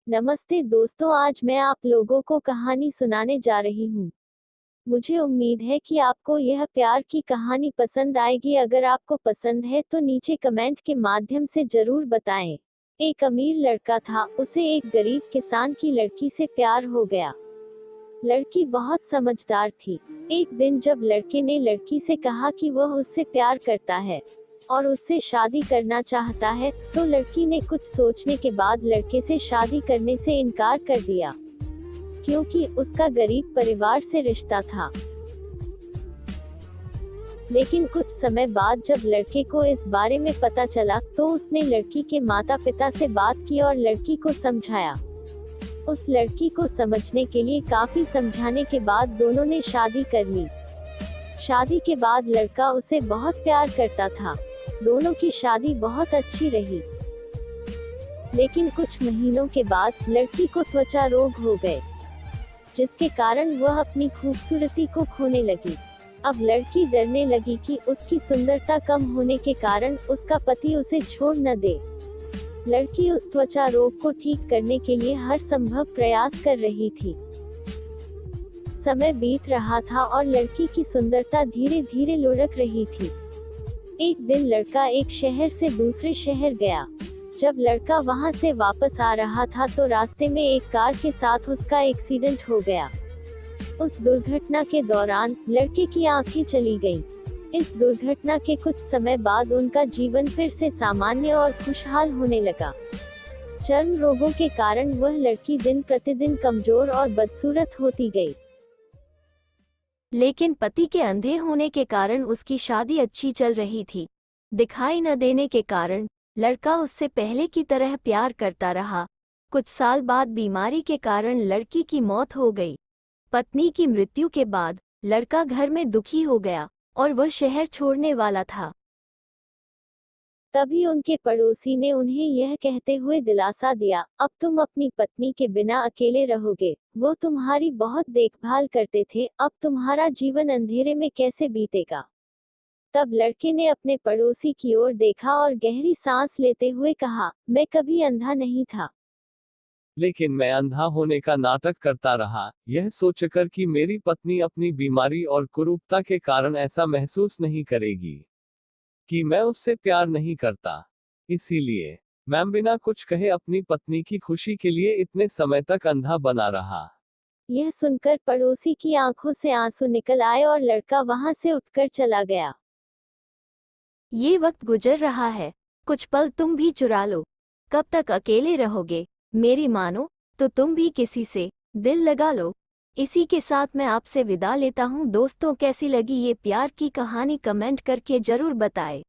नमस्ते दोस्तों, आज मैं आप लोगों को कहानी सुनाने जा रही हूँ। मुझे उम्मीद है कि आपको यह प्यार की कहानी पसंद आएगी। अगर आपको पसंद है तो नीचे कमेंट के माध्यम से जरूर बताएं। एक अमीर लड़का था, उसे एक गरीब किसान की लड़की से प्यार हो गया। लड़की बहुत समझदार थी। एक दिन जब लड़के ने लड़की से कहा कि वह उससे प्यार करता है और उससे शादी करना चाहता है, तो लड़की ने कुछ सोचने के बाद लड़के से शादी करने से इनकार कर दिया, क्योंकि उसका गरीब परिवार से रिश्ता था। लेकिन कुछ समय बाद जब लड़के को इस बारे में पता चला, तो उसने लड़की के माता पिता से बात की और लड़की को समझाया। उस लड़की को समझने के लिए काफी समझाने के बाद दोनों ने शादी कर ली। शादी के बाद लड़का उसे बहुत प्यार करता था। दोनों की शादी बहुत अच्छी रही। लेकिन कुछ महीनों के बाद लड़की को त्वचा रोग हो गए, जिसके कारण वह अपनी खूबसूरती को खोने लगी। अब लड़की डरने लगी कि उसकी सुंदरता कम होने के कारण उसका पति उसे छोड़ न दे। लड़की उस त्वचा रोग को ठीक करने के लिए हर संभव प्रयास कर रही थी। समय बीत रहा था और लड़की की सुंदरता धीरे धीरे लुढ़क रही थी। एक दिन लड़का एक शहर से दूसरे शहर गया। जब लड़का वहां से वापस आ रहा था तो रास्ते में एक कार के साथ उसका एक्सीडेंट हो गया। उस दुर्घटना के दौरान लड़के की आंखें चली गईं। इस दुर्घटना के कुछ समय बाद उनका जीवन फिर से सामान्य और खुशहाल होने लगा। चर्म रोगों के कारण वह लड़की दिन प्रतिदिन कमजोर और बदसूरत होती गई। लेकिन पति के अंधे होने के कारण उसकी शादी अच्छी चल रही थी। दिखाई न देने के कारण लड़का उससे पहले की तरह प्यार करता रहा। कुछ साल बाद बीमारी के कारण लड़की की मौत हो गई। पत्नी की मृत्यु के बाद लड़का घर में दुखी हो गया और वह शहर छोड़ने वाला था। तभी उनके पड़ोसी ने उन्हें यह कहते हुए दिलासा दिया, अब तुम अपनी पत्नी के बिना अकेले रहोगे। वो तुम्हारी बहुत देखभाल करते थे, अब तुम्हारा जीवन अंधेरे में कैसे बीतेगा। तब लड़के ने अपने पड़ोसी की ओर देखा और गहरी सांस लेते हुए कहा, मैं कभी अंधा नहीं था। लेकिन मैं अंधा होने का नाटक करता रहा, यह सोचकर कि मेरी पत्नी अपनी बीमारी और कुरूपता के कारण ऐसा महसूस नहीं करेगी कि मैं उससे प्यार नहीं करता। इसीलिए मैं बिना कुछ कहे अपनी पत्नी की खुशी के लिए इतने समय तक अंधा बना रहा। यह सुनकर पड़ोसी की आंखों से आंसू निकल आए और लड़का वहां से उठकर चला गया। ये वक्त गुजर रहा है, कुछ पल तुम भी चुरा लो। कब तक अकेले रहोगे? मेरी मानो तो तुम भी किसी से दिल लगा लो। इसी के साथ मैं आपसे विदा लेता हूँ। दोस्तों, कैसी लगी ये प्यार की कहानी कमेंट करके जरूर बताएं।